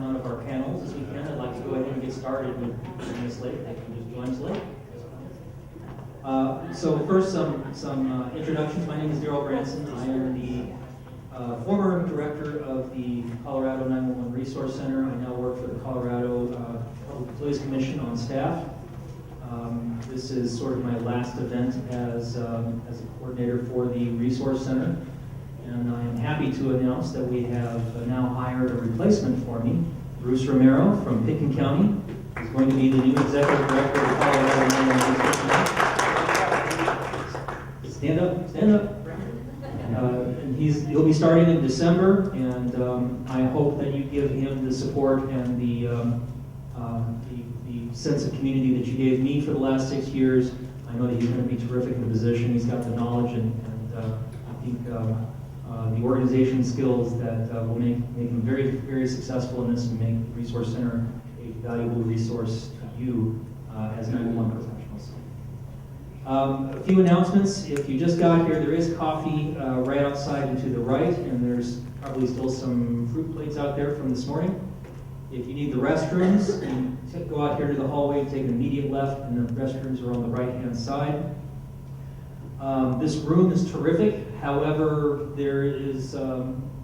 come out of our panels this weekend. I'd like to go ahead and get started with Ms. Lake. They can just join us late. So first, some introductions. My name is Daryl Branson. I am the former director of the Colorado 911 Resource Center. I now work for the Colorado Public Utilities Commission on staff. This is sort of my last event as a coordinator for the Resource Center. And I am happy to announce that we have now hired a replacement for me. Bruce Romero from Pitkin County is going to be the new executive director of the Colorado 911 Resource Center. Stand up, stand up. And he'll be starting in December, and I hope that you give him the support and the sense of community that you gave me for the last 6 years. I know that he's going to be terrific in the position. He's got the knowledge and I think the organization skills that will make him very, very successful in this and make the Resource Center a valuable resource to you as 911 professionals. A few announcements. If you just got here, there is coffee right outside and to the right, and there's probably still some fruit plates out there from this morning. If you need the restrooms, you go out here to the hallway, take an immediate left, and the restrooms are on the right-hand side. This room is terrific. However, there is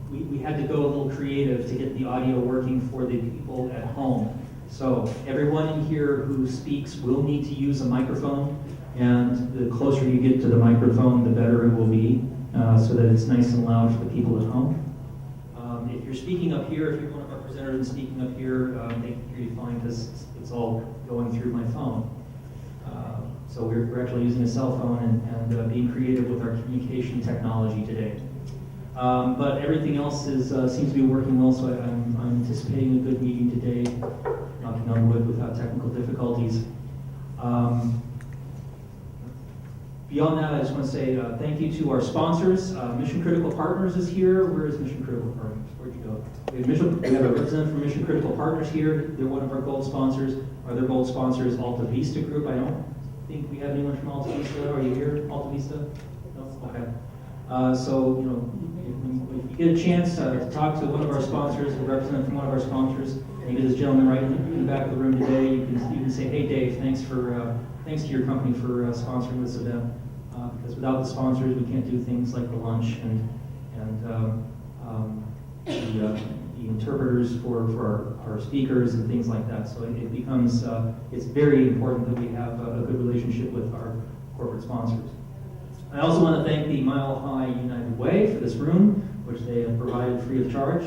we had to go a little creative to get the audio working for the people at home. So everyone in here who speaks will need to use a microphone, and the closer you get to the microphone, the better it will be, so that it's nice and loud for the people at home. If you're speaking up here, if you're one of our presenters speaking up here, they can hear you fine because it's all going through my phone. So we're actually using a cell phone and being creative with our communication technology today. But everything else seems to be working well, so I'm anticipating a good meeting today, knocking on wood without technical difficulties. Beyond that, I just want to say thank you to our sponsors. Mission Critical Partners is here. Where is Mission Critical Partners? Where'd you go? We have a representative from Mission Critical Partners here. They're one of our gold sponsors. Our other gold sponsor is Alta Vista Group. I don't think we have anyone from Alta Vista. Are you here, Alta Vista? No? Okay. So, you know, if you get a chance to talk to one of our sponsors, a representative from one of our sponsors, maybe this gentleman right in the back of the room today, you can say, hey Dave, thanks to your company for sponsoring this event. Because without the sponsors, we can't do things like the lunch and the interpreters for our speakers and things like that. So it becomes, it's very important that we have a good relationship with our corporate sponsors. I also want to thank the Mile High United Way for this room, which they have provided free of charge.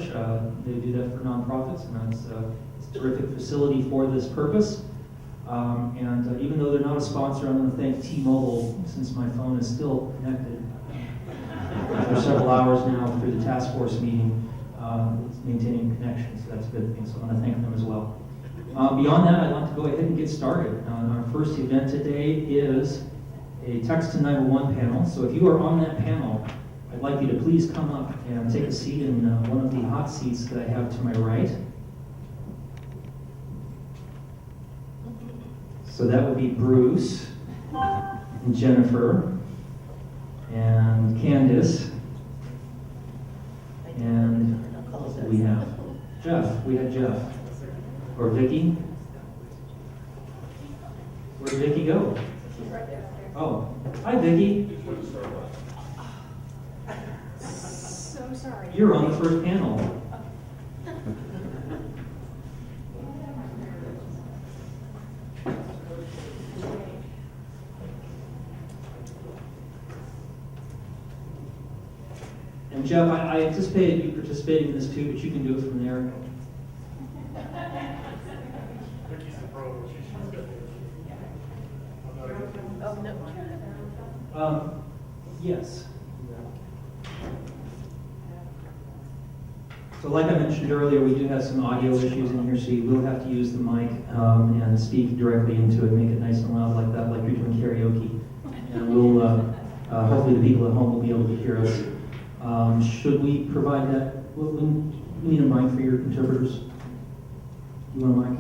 They do that for nonprofits, and it's a terrific facility for this purpose. And even though they're not a sponsor, I'm going to thank T-Mobile, since my phone is still connected for several hours now through the task force meeting. It's maintaining connection, so that's a good thing. So I want to thank them as well. Beyond that, I'd like to go ahead and get started. Our first event today is a Text to 911 panel. So if you are on that panel, I'd like you to please come up and take a seat in one of the hot seats that I have to my right. So that would be Bruce, and Jennifer, and Candace, and we have Jeff. We had Jeff. Or Vicky. Where'd Vicky go? Oh, hi Vicky. So sorry. You're on the first panel. And Jeff, I anticipated you participating in this too, but you can do it from there. Vicky's the pro. She's good. Oh, no. Yes. So like I mentioned earlier, we do have some audio issues in here, so you will have to use the mic and speak directly into it, make it nice and loud like that, like you're doing karaoke. And we'll, hopefully the people at home will be able to hear us. Should we provide that? We need a mic for your interpreters. You want a mic?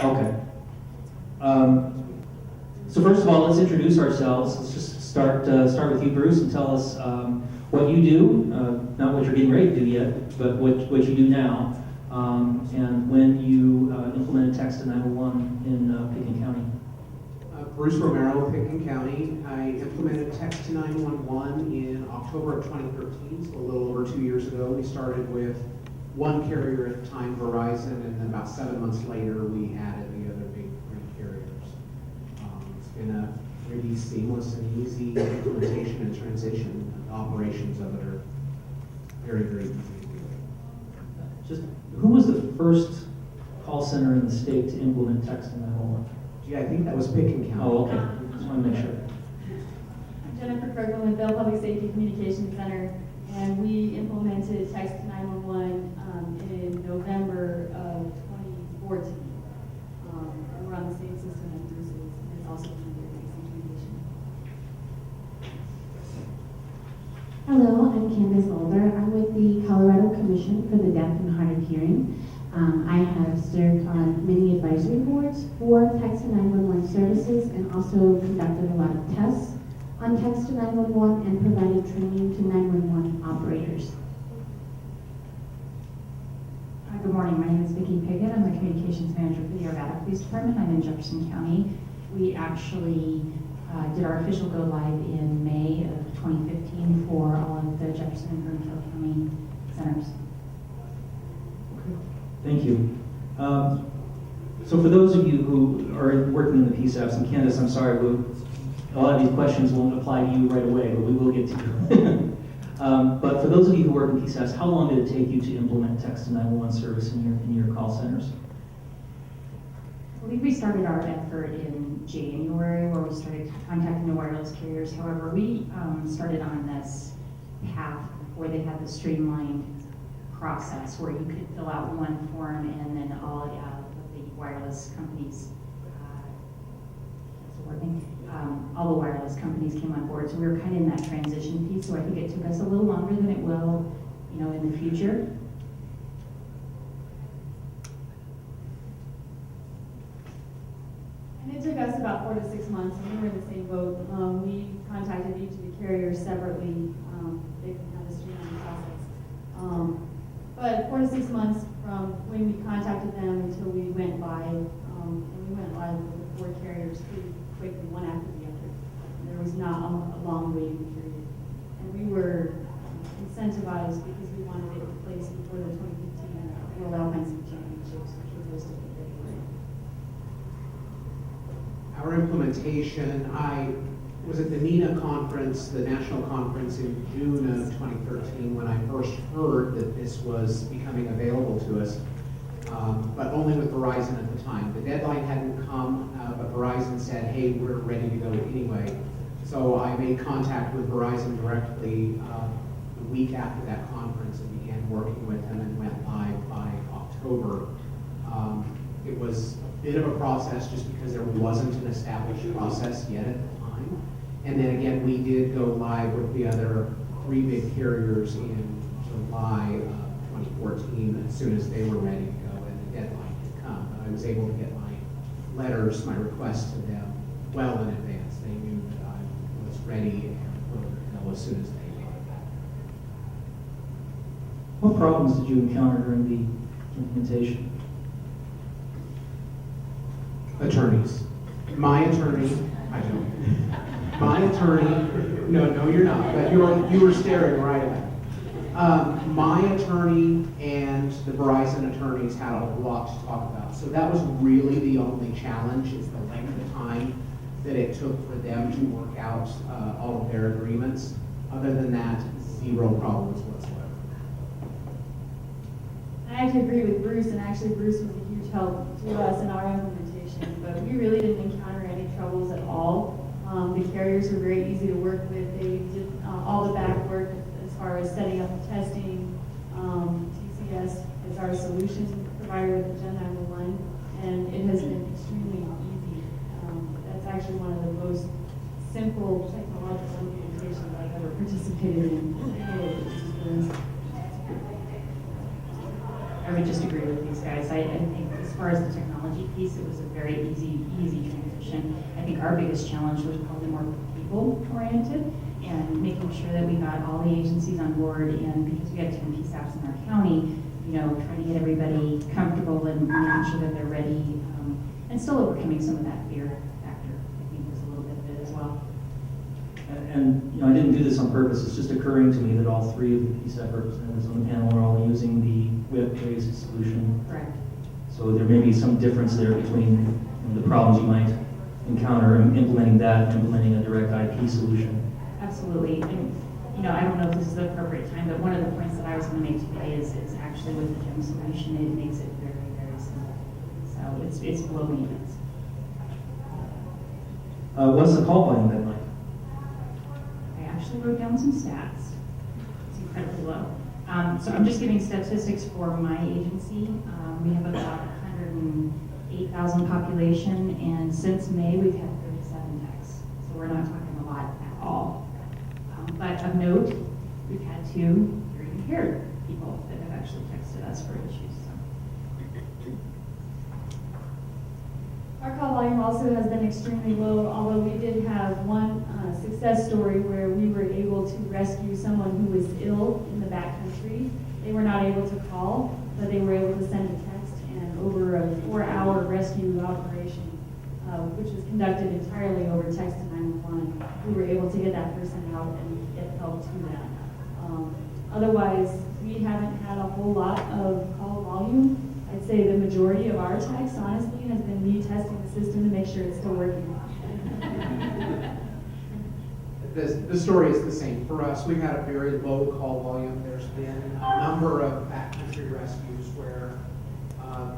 Okay. So first of all, let's introduce ourselves. Let's just start with you, Bruce, and tell us what you do. Not what you're getting ready to do yet, but what you do now. to 911 in Pickens County? Bruce Romero, Pickens County. I implemented text to 911 in October of 2013, so a little over 2 years ago. We started with one carrier at the time, Verizon, and then about 7 months later, we added the other big three carriers. It's been a pretty seamless and easy implementation and transition. The operations of it are very, very easy to do. Just who was the first call center in the state to implement text to 911? Gee, I think that was Pickens County. Oh, okay. Just want to make sure. I'm Jennifer Kirkland with Bell Public Safety Communications Center, and we implemented text to 911 in November of 2014. And we're on the same system as Bruce is, and it's also been very nice implementation. Hello, I'm Candace Older. I'm with the Colorado Commission for the Deaf and Hard of Hearing. I have served on many advisory boards for text to 911 services and also conducted a lot of tests on text to 911 and provided training to 911 operators. Good morning, my name is Vicki Piggott. I'm the Communications Manager for the Arvada Police Department. I'm in Jefferson County. We actually did our official go live in May of 2015 for all of the Jefferson and Broomfield County centers. Thank you. So for those of you who are working in the PSAPs, and Candace, I'm sorry, a lot of these questions won't apply to you right away, but we will get to you. But for those of you who work in PSAPs, how long did it take you to implement text to 911 service in your call centers? I believe we started our effort in January where we started contacting the wireless carriers. However, we started on this path before they had the streamlined process where you could fill out one form and then all of the wireless companies, all the wireless companies came on board. So we were kind of in that transition piece. So I think it took us a little longer than it will, in the future. And it took us about 4 to 6 months, and we were in the same boat. We contacted each of the carriers separately. They had a streamlined process. But 4 to 6 months from when we contacted them until we went live, and we went live with the 4 carriers pretty quickly, one after the other. There was not a long waiting period. And we were incentivized because we wanted it in place before the 2015 World Alpine Ski Championships, which were hosted in February. Our implementation, I was at the NENA conference, the national conference in June of 2013 when I first heard that this was becoming available to us, but only with Verizon at the time. The deadline hadn't come, but Verizon said, hey, we're ready to go anyway. So I made contact with Verizon directly the week after that conference and began working with them and went live by October. It was a bit of a process just because there wasn't an established process yet at the time. And then again, we did go live with the other 3 big carriers in July of 2014 as soon as they were ready to go and the deadline had come. But I was able to get my letters, my requests to them well in advance. They knew that I was ready and willing to go as soon as they did. What problems did you encounter during the implementation? Attorneys. My attorney, I don't. My attorney, no, you're not, but you were staring right at it. My attorney and the Verizon attorneys had a lot to talk about. So that was really the only challenge, is the length of time that it took for them to work out all of their agreements. Other than that, 0 problems whatsoever. I have to agree with Bruce, and actually Bruce was a huge help to us in our implementation, but we really didn't encounter any troubles at all. The carriers were very easy to work with. They did all the back work as far as setting up the testing. TCS is our solutions provider with the Gen 911, and it has been extremely easy. That's actually one of the most simple technological implementations I've ever participated in. I would just agree with these guys. I think as far as the technology piece, it was a very easy transition. I think our biggest challenge was probably more people-oriented and making sure that we got all the agencies on board, and because we have 10 PSAPs in our county, trying to get everybody comfortable and and making sure that they're ready, and still overcoming some of that fear factor, I think is a little bit of it as well. And, I didn't do this on purpose, it's just occurring to me that all three of the PSAC representatives on the panel are all using the web-based solution. Correct. So there may be some difference there between the problems you might encounter in implementing that and implementing a direct IP solution. Absolutely. And, I don't know if this is the appropriate time, but one of the points that I was going to make today is actually with the GEM solution, it makes it very, very simple. So it's low maintenance. What's the call volume then, Mike? I actually wrote down some stats. It's incredibly low. So I'm just giving statistics for my agency. We have about 108,000 population, and since May, we've had 37 texts. So we're not talking a lot at all. But of note, we've had 2 hearing impaired people that have actually texted us for issues. So. Our call volume also has been extremely low, although we did have one success story where we were able to rescue someone who was ill in the backcountry. They were not able to call, but they were able to send a text, and over a 4-hour rescue operation, which was conducted entirely over text to 911, we were able to get that person out and get help to them. Otherwise, we haven't had a whole lot of call volume. I'd say the majority of our texts, honestly, has been me testing the system to make sure it's still working. The story is the same. For us, we've had a very low call volume. There's been a number of backcountry rescues where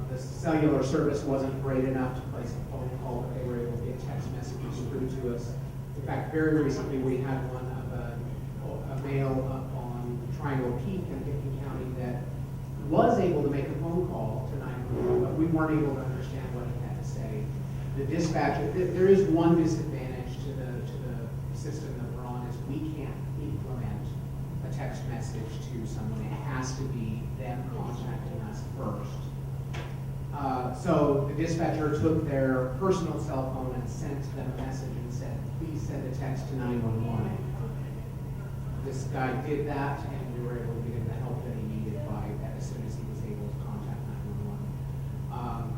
the cellular service wasn't great enough to place a phone call, but they were able to get text messages through to us. In fact, very recently we had one of a male up on Triangle Peak in Dickie County that was able to make a phone call to 911, but we weren't able to understand what he had to say. The dispatch, there is one disadvantage to the system that we're on, is we can't implement a text message to someone. It has to be them contacting us first. So the dispatcher took their personal cell phone and sent them a message and said, please send a text to 911. This guy did that, and we were able to get him the help that he needed as soon as he was able to contact 911.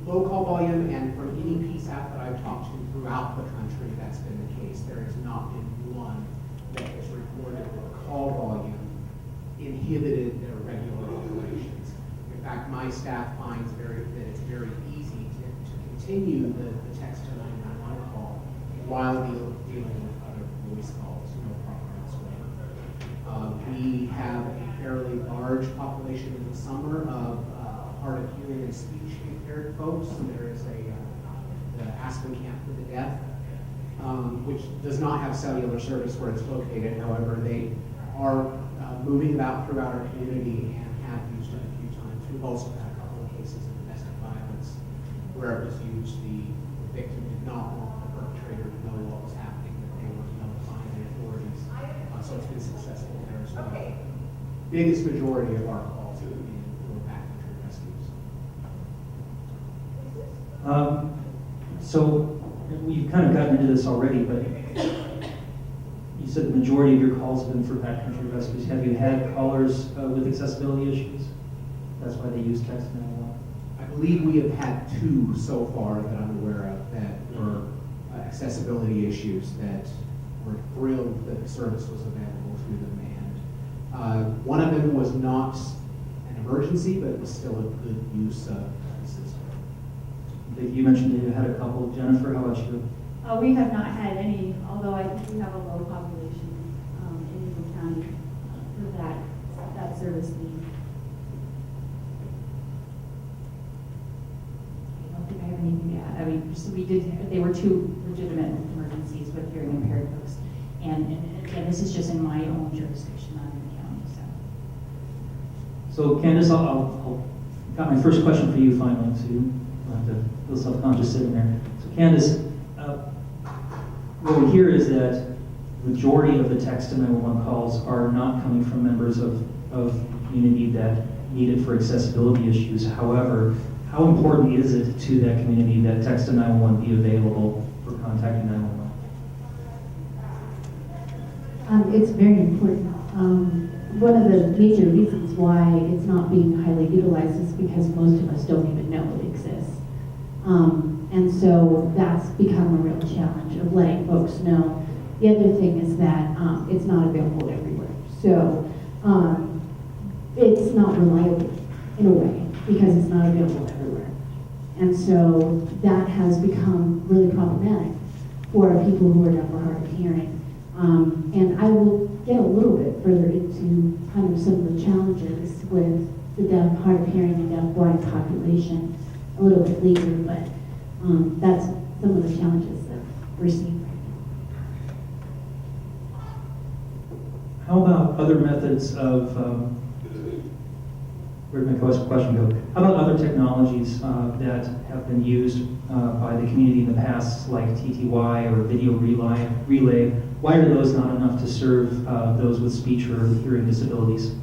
Low call volume, and from any PSAP that I've talked to throughout the country, that's been the case. There has not been one that has reported that call volume inhibited their regular operations. In fact, my staff finds that it's very easy to continue the text to 911 call while dealing with other voice calls, no problem whatsoever. We have a fairly large population in the summer of hard of hearing and speech impaired folks. There is the Aspen Camp for the Deaf, which does not have cellular service where it's located. However, they are moving about throughout our community and have used it a few times. We've also had a couple of cases of domestic violence where it was used. The victim did not want the perpetrator to know what was happening, but they were notifying the authorities. So it's been successful there as well. Biggest majority of our calls have been for backcountry rescues. So we've kind of gotten into this already, but you said the majority of your calls have been for backcountry rescues. Have you had callers with accessibility issues? That's why they use text 911. I believe we have had 2 so far that I'm aware of that were accessibility issues that were thrilled that the service was available to them. And one of them was not an emergency, but it was still a good use of the system. You mentioned that you had a couple. Jennifer, how about you? We have not had any, although I think we have a low population in Eagle County for that service need. I don't think I have anything to add. I mean, they were 2 legitimate emergencies with hearing impaired folks. And again, this is just in my own jurisdiction, not in the county. So Candace, I'll got my first question for you finally, so you don't have to feel self-conscious sitting there. So Candace, what we hear is that the majority of the text to 911 calls are not coming from members of the community that need it for accessibility issues. However, how important is it to that community that text to 911 be available for contacting 911? It's very important. one of the major reasons why it's not being highly utilized is because most of us don't even know it exists. And so that's become a real challenge of letting folks know. The other thing is that it's not available everywhere. So it's not reliable in a way because it's not available everywhere. And so that has become really problematic for people who are deaf or hard of hearing. And I will get a little bit further into kind of some of the challenges with the deaf, hard of hearing, and deaf blind population a little bit later, but that's some of the challenges that we're seeing right now. How about other methods of, where'd my question go? How about other technologies that have been used by the community in the past, like TTY or video relay? Why are those not enough to serve those with speech or hearing disabilities?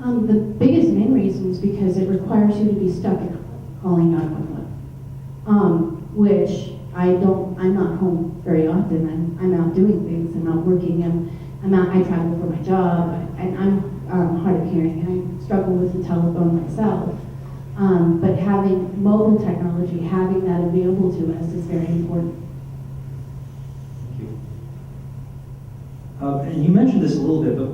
The biggest main reason is because it requires you to be stuck at calling 911, which I'm not home very often. I'm out doing things, I'm out working, I travel for my job, and I'm hard of hearing, and I struggle with the telephone myself. But having mobile technology, having that available to us is very important. Thank you. And you mentioned this a little bit, but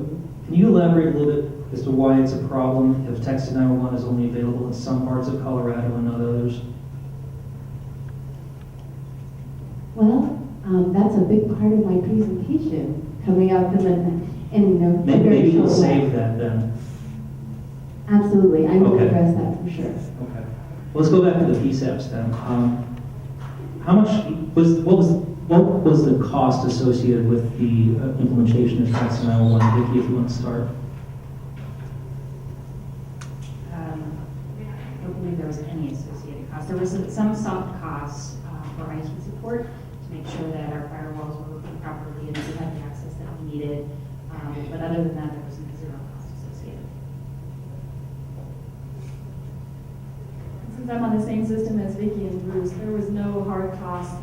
can you elaborate a little bit as to why it's a problem if text to 911 is only available in some parts of Colorado and not others? Well, that's a big part of my presentation coming up in Maybe we'll save that then. Absolutely, I will Okay. address that for sure. Okay. Well, let's go back to the PSAPs then. How much what was the cost associated with the implementation of text to 911? Vicki, if you want to start. I don't believe there was any associated cost. There was some soft costs for IT support to make sure that our firewalls were working properly and that we had the access that we needed. But other than that, there was zero cost associated. Since I'm on the same system as Vicki and Bruce, there was no hard cost.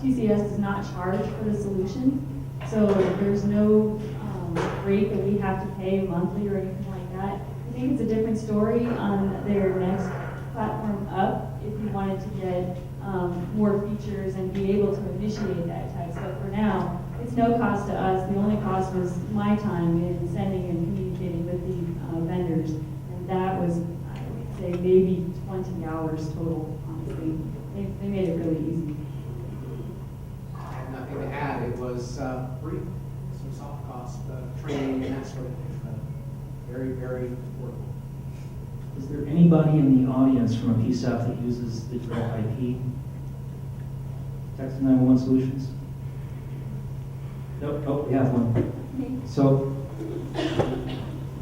TCS does not charge for the solution, so there's no rate that we have to pay monthly or anything like that. I think it's a different story on their next platform up if you wanted to get more features and be able to initiate that text. But for now, it's no cost to us. The only cost was my time in sending and communicating with the vendors, and that was, I would say, maybe 20 hours total, honestly. They made it really easy. I have nothing to add. It was free, some soft cost training and that sort of thing, but very, very affordable. Is there anybody in the audience from a PSAP that uses digital IP? Text to 911 solutions? Nope. Oh, we have one. So,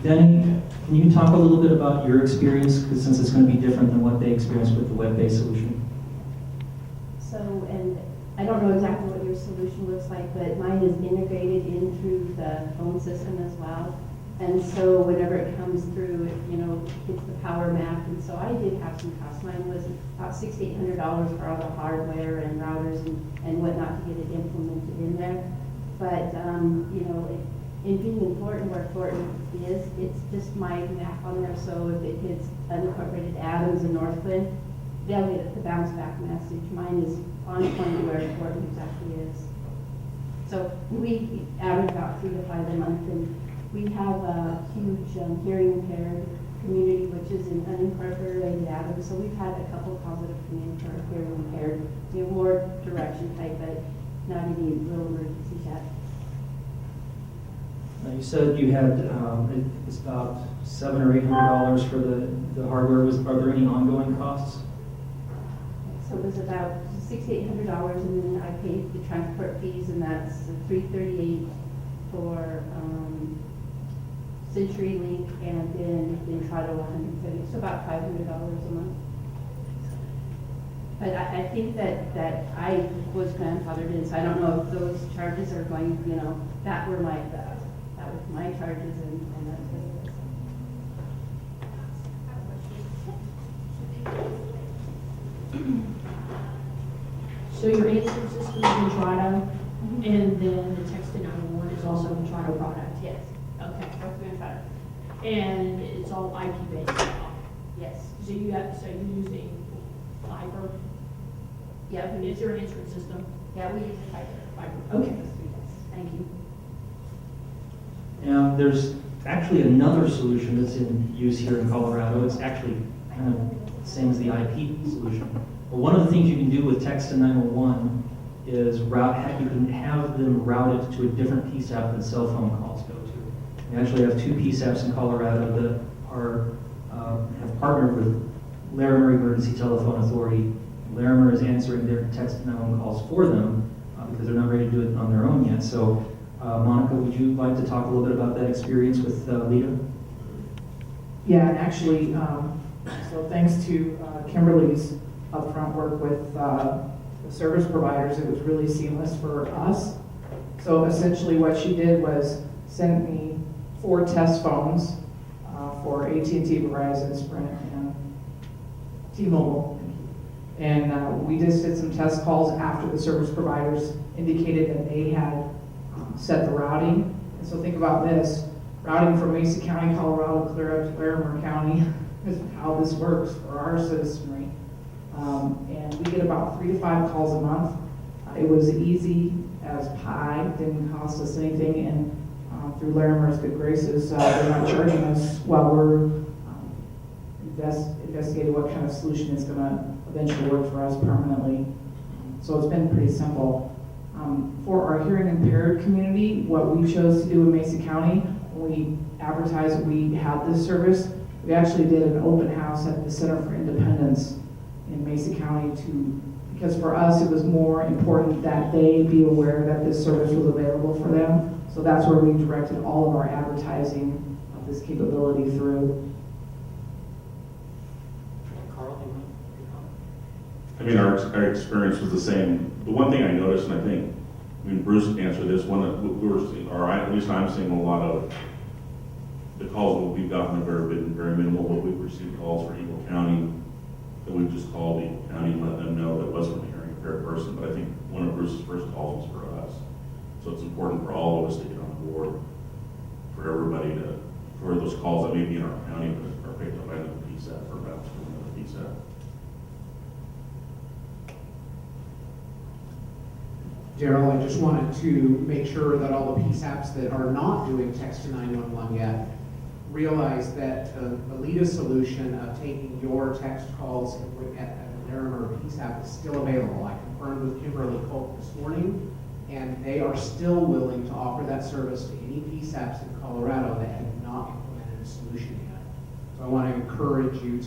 Denny, can you talk a little bit about your experience, because since it's going to be different than what they experienced with the web-based solution? So, and I don't know exactly what your solution looks like, but mine is integrated in through the phone system as well. And so whenever it comes through, it's the power map. And so I did have some costs. Mine was about $600-800 for all the hardware and routers and whatnot to get it implemented in there. But, in being in Thornton, where Thornton is, it's just my map on there. So if it hits unincorporated Adams and Northland, they'll get the bounce back message. Mine is on point to where Thornton exactly is. So we average about 3 to 5 a month, and we have a huge hearing impaired community, which is in unincorporated Adams. So we've had a couple calls that have come in for hearing impaired, more direction type, but not any real emergency yet. You said you had it was about $700 or $800 for the hardware. Are there any ongoing costs? So it was about $600-800, and then I paid the transport fees, and that's $338 for CenturyLink, and then Intrado $170, so about $500 a month. But I think that I was grandfathered in, so I don't know if those charges are going, that was my charges, and that's what it is. So your answer system is Entrada? And then the text to 911 is also a Toronto product? Yes, Okay. both in fact, And it's all IP based now? yes. So you're using fiber? Yeah, we Is use, there an answering system? yeah, we use fiber. Fiber, okay. Thank you. And there's actually another solution that's in use here in Colorado. It's actually kind of the same as the IP solution. But one of the things you can do with text to 911 is you can have them routed to a different PSAP that cell phone calls go to. We actually have 2 PSAPs in Colorado that have partnered with Larimer Emergency Telephone Authority. Larimer is answering their text to 911 calls for them because they're not ready to do it on their own yet. So, Monica, would you like to talk a little bit about that experience with Lita? Yeah, and actually, so thanks to Kimberly's upfront work with the service providers, it was really seamless for us. So essentially what she did was send me 4 test phones for AT&T, Verizon, Sprint, and T-Mobile. And we just did some test calls after the service providers indicated that they had set the routing. And so think about this, routing from Mesa County, Colorado, clear up to Larimer County is how this works for our citizenry. And we get about 3 to 5 calls a month. It was easy as pie, didn't cost us anything, and through Larimer's good graces, they're not charging us while we're investigating what kind of solution is going to eventually work for us permanently. So it's been pretty simple. For our hearing impaired community, what we chose to do in Mesa County, when we advertised that we had this service, we actually did an open house at the Center for Independence in Mesa County because for us it was more important that they be aware that this service was available for them. So that's where we directed all of our advertising of this capability through. Carl, you want to I mean, our experience was the same. The one thing I noticed, and I mean, Bruce answered this, one that we were seeing, or at least I'm seeing a lot of, the calls that we've gotten have been very minimal, but we've received calls for Eagle County, that we've just called Eagle County and let them know that wasn't a hearing impaired person, but I think one of Bruce's first calls was for us. So it's important for all of us to get on board, for everybody for those calls that may be in our county, but are picked up by another PSAP or perhaps from another PSAP. Daryl, I just wanted to make sure that all the PSAPs that are not doing text to 911 yet realize that the Lita solution of taking your text calls at the Larimer PSAP is still available. I confirmed with Kimberly Colt this morning, and they are still willing to offer that service to any PSAPs in Colorado that have not implemented a solution yet. So I want to encourage you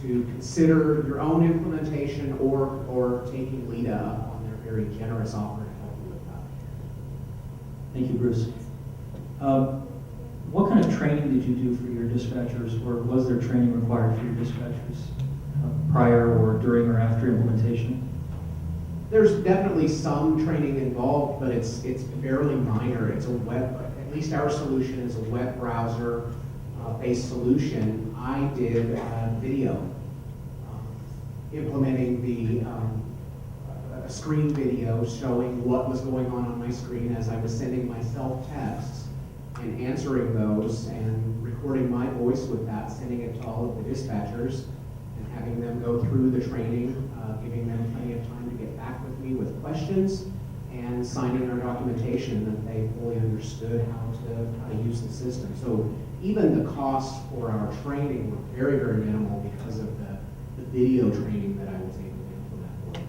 to consider your own implementation or taking Lita up on their very generous offer to help you with that. Thank you, Bruce. What kind of training did you do for your dispatchers, or was there training required for your dispatchers prior or during or after implementation? There's definitely some training involved, but it's fairly minor. It's a at least our solution is a web browser based solution. I did video, implementing a screen video showing what was going on my screen as I was sending myself texts and answering those and recording my voice with that, sending it to all of the dispatchers and having them go through the training, giving them plenty of time to get back with me with questions and signing our documentation that they fully understood how to use the system. So even the costs for our training were very, very minimal because of the video training that I was able to implement for them.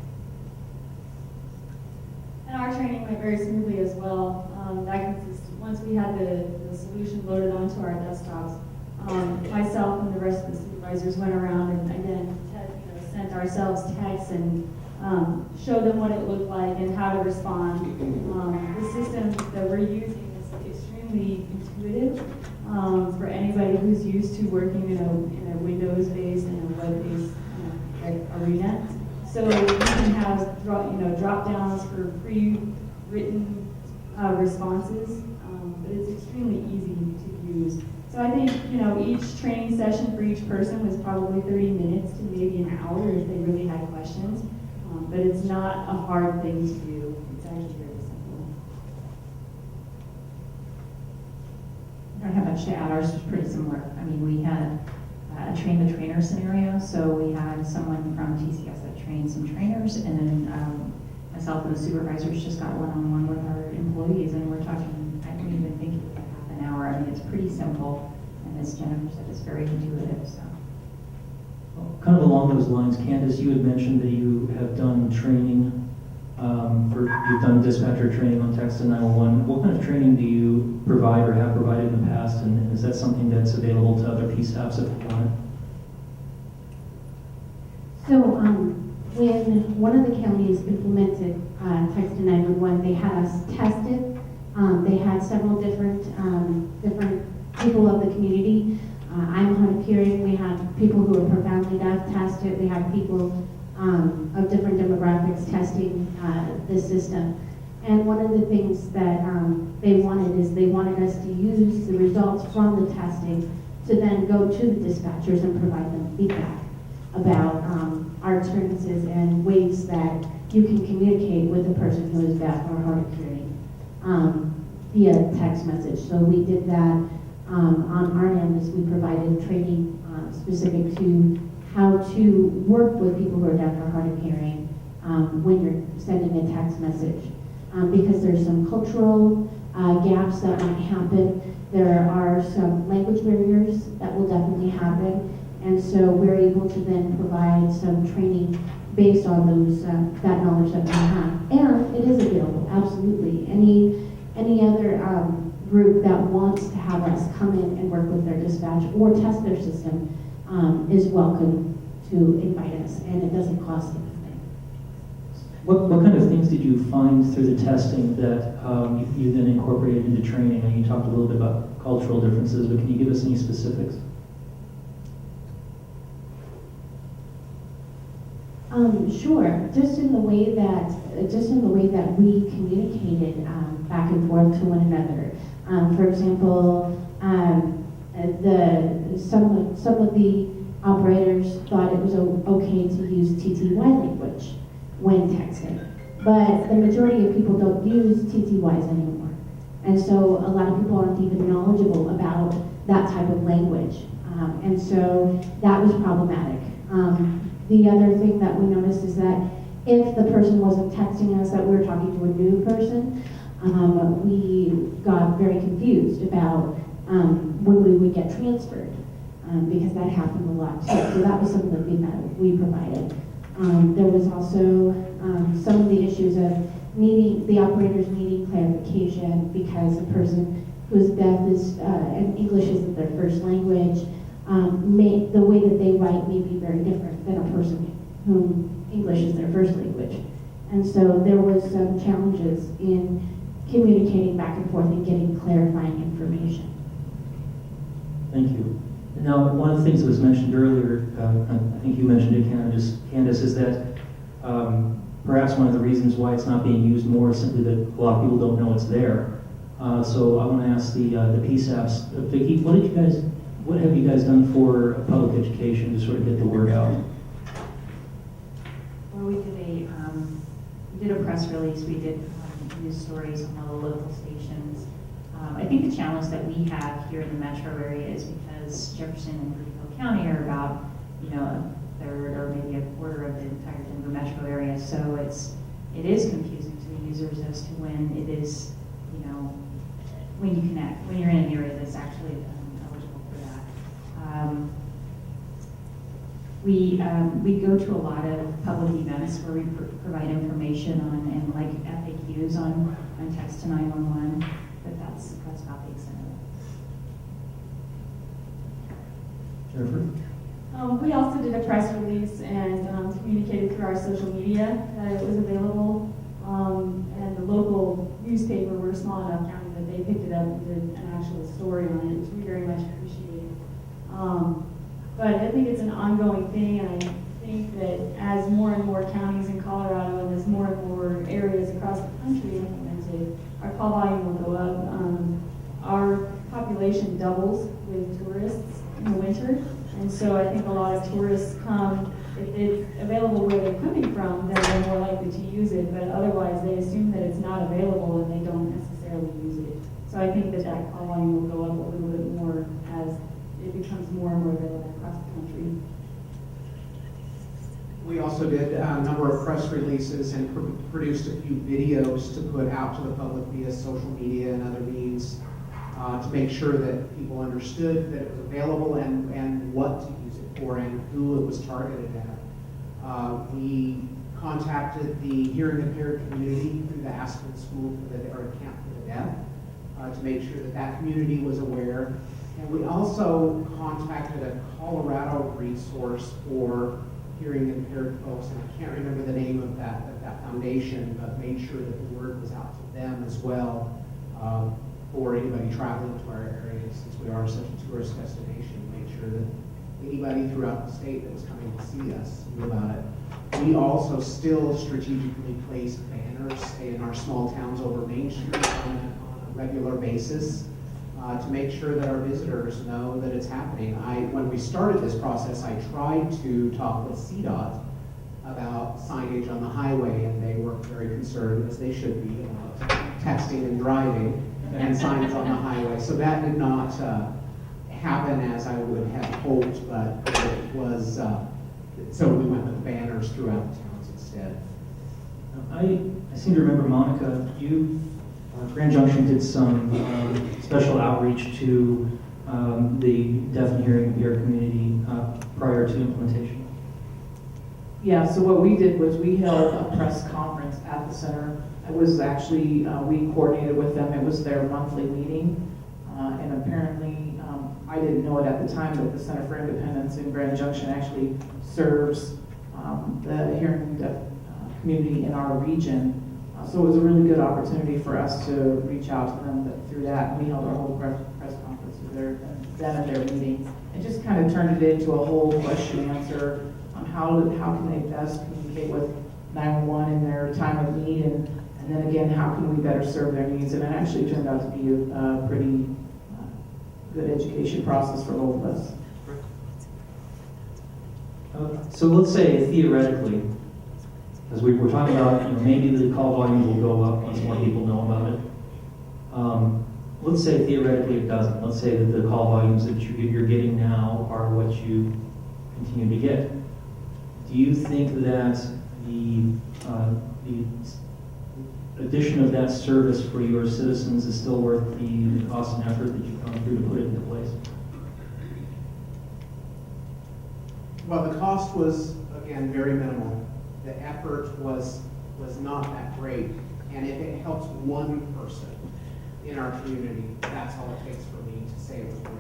And our training went very smoothly as well. That consisted, once we had the solution loaded onto our desktops, myself and the rest of the supervisors went around and again sent ourselves texts and showed them what it looked like and how to respond. The system that we're using is extremely intuitive for anybody who's used to working in a Windows-based and a web-based arena. So you can have drop downs for pre-written responses, but it's extremely easy to use. So I think each training session for each person was probably 30 minutes to maybe an hour if they really had questions. But it's not a hard thing to do. It's actually very simple. I don't have much to add. Ours was pretty similar. I mean, we had a train-the-trainer scenario, so we had someone from TCS that trained some trainers, and then myself and the supervisors just got one-on-one with our employees, and we're talking, I don't even think it was like half an hour. I mean, it's pretty simple, and as Jennifer said, it's very intuitive, so. Kind of along those lines, Candace, you had mentioned that you have done training you've done dispatcher training on text to 911. What kind of training do you provide or have provided in the past, and is that something that's available to other PSAPs if they want it? So when one of the counties implemented text to 911, they had us test it. They had several different people of the community. I'm hard of hearing. We had people who were profoundly deaf test it. We had people of different demographics testing the system. And one of the things that they wanted us to use the results from the testing to then go to the dispatchers and provide them feedback about our experiences and ways that you can communicate with a person who is deaf or hard of hearing via text message. So we did that on our end, as we provided training specific to how to work with people who are deaf or hard of hearing when you're sending a text message. Because there's some cultural gaps that might happen. There are some language barriers that will definitely happen. And so we're able to then provide some training based on those that knowledge that we have. And it is available, absolutely. Any other group that wants to have us come in and work with their dispatch or test their system is welcome to invite us, and it doesn't cost anything. What kind of things did you find through the testing that you then incorporated into training? And you talked a little bit about cultural differences, but can you give us any specifics? Sure. Just in the way that we communicated back and forth to one another. For example, some of the operators thought it was okay to use TTY language when texting, but the majority of people don't use TTYs anymore, and so a lot of people aren't even knowledgeable about that type of language, and so that was problematic. The other thing that we noticed is that if the person wasn't texting us that we were talking to a new person, we got very confused about when we would get transferred, because that happened a lot too. So that was some of the feedback we provided. There was also some of the issues of the operators needing clarification because a person who's deaf and English isn't their first language. The way that they write may be very different than a person whom English is their first language. And so there was some challenges in communicating back and forth and getting clarifying information. Thank you. Now, one of the things that was mentioned earlier, I think you mentioned it, Candace, is that perhaps one of the reasons why it's not being used more is simply that a lot of people don't know it's there. So I want to ask the PSAPs, Vicki, what have you guys done for public education to sort of get the word out? Well, we did a press release. We did news stories on all the local stations. I think the challenge that we have here in the metro area is because Jefferson and Greenville County are about, a third or maybe a quarter of the entire Denver metro area. So it is confusing to the users as to when it is, when you connect, when you're in an area that's actually eligible for that. We go to a lot of public events where we provide information on and like FAQs on text to 911, but that's about the extent of it. Jennifer? We also did a press release and communicated through our social media that it was available. And the local newspaper, we're a small enough county that they picked it up and did an actual story on it, which we very much appreciate. But I think it's an ongoing thing, and I think that as more and more counties in Colorado and as more and more areas across the country implemented, our call volume will go up. Our population doubles with tourists in the winter, and so I think a lot of tourists come. If it's available where they're coming from, then they're more likely to use it, but otherwise they assume that it's not available and they don't necessarily use it. So I think that that call volume will go up a little bit more as it becomes more and more available across the country. We also did a number of press releases and produced a few videos to put out to the public via social media and other means to make sure that people understood that it was available and what to use it for and who it was targeted at. We contacted the hearing impaired community through the Aspen School for the, or Camp for the Deaf to make sure that that community was aware. And we also contacted a Colorado resource for hearing impaired folks, and I can't remember the name of that foundation, but made sure that the word was out to them as well for anybody traveling to our area, since we are such a tourist destination. Make sure that anybody throughout the state that was coming to see us knew about it. We also still strategically place banners in our small towns over Main Street on a regular basis to make sure that our visitors know that it's happening. When we started this process, I tried to talk with CDOT about signage on the highway, and they were very concerned, as they should be, about texting and driving and signs on the highway. So that did not happen as I would have hoped, but it was, so we went with banners throughout the towns instead. I seem to remember, Monica, you, Grand Junction did some special outreach to the deaf and hearing impaired community prior to implementation. Yeah, so what we did was we held a press conference at the center. It was actually, we coordinated with them. It was their monthly meeting. And apparently, I didn't know it at the time, but the Center for Independence in Grand Junction actually serves the hearing deaf community in our region. So it was a really good opportunity for us to reach out to them through that. We held our whole press conference with them at their meeting, and just kind of turned it into a whole question and answer on how can they best communicate with 911 in their time of need, and then again, how can we better serve their needs? And it actually turned out to be a pretty good education process for both of us. So let's say theoretically, because we were talking about, maybe the call volume will go up once more people know about it. Let's say theoretically it doesn't. Let's say that the call volumes that you're getting now are what you continue to get. Do you think that the addition of that service for your citizens is still worth the cost and effort that you've gone through to put it into place? Well, the cost was, again, very minimal. The effort was not that great. And if it helps one person in our community, that's all it takes for me to say it was worth it.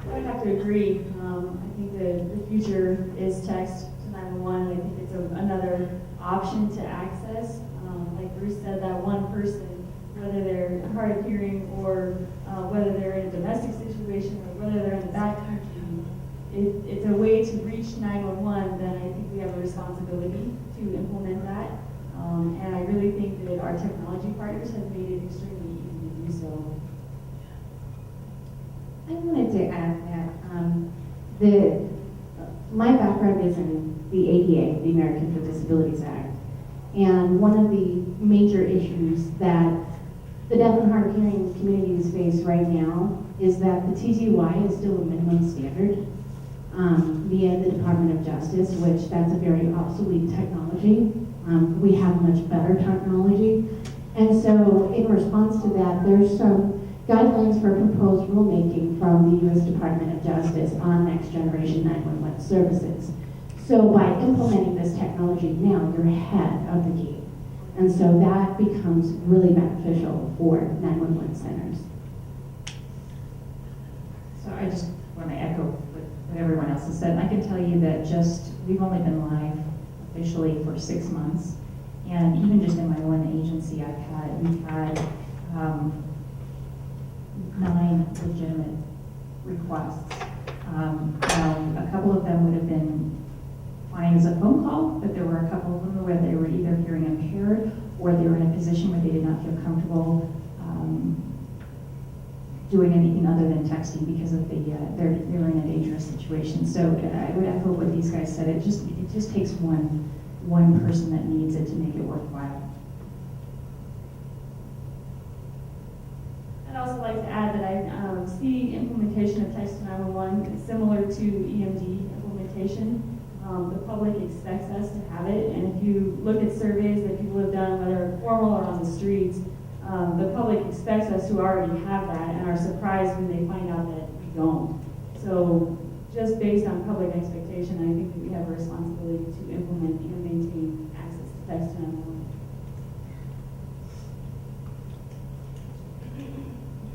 I would have to agree. I think the future is text to 911. I think it's another option to access. Like Bruce said, that one person, whether they're hard of hearing or whether they're in a domestic situation or whether they're in the backcountry, it's a way to reach 911. Then I think we have a responsibility to implement that. And I really think that our technology partners have made it extremely easy to do so. I wanted to add that my background is in the ADA, the Americans with Disabilities Act, and one of the major issues that the deaf and hard of hearing communities face right now is that the TTY is still a minimum standard via the Department of Justice, which that's a very obsolete technology. We have much better technology, and so in response to that, there's some guidelines for proposed rulemaking from the U.S. Department of Justice on next generation 911 services. So by implementing this technology now, you're ahead of the game. And so that becomes really beneficial for 911 centers. So I just want to echo what everyone else has said. And I can tell you that we've only been live officially for 6 months. And even just in my one agency we've had 9 legitimate requests. Now, a couple of them would have been fine as a phone call, but there were a couple of them where they were either hearing impaired or they were in a position where they did not feel comfortable doing anything other than texting because of they're in a dangerous situation. So I would echo what these guys said. It just takes one person that needs it to make it worthwhile. add that I see implementation of text to 911 is similar to EMD implementation. The public expects us to have it, and if you look at surveys that people have done, whether formal or on the streets, the public expects us to already have that and are surprised when they find out that we don't. So just based on public expectation, I think that we have a responsibility to implement and maintain access to text to 911.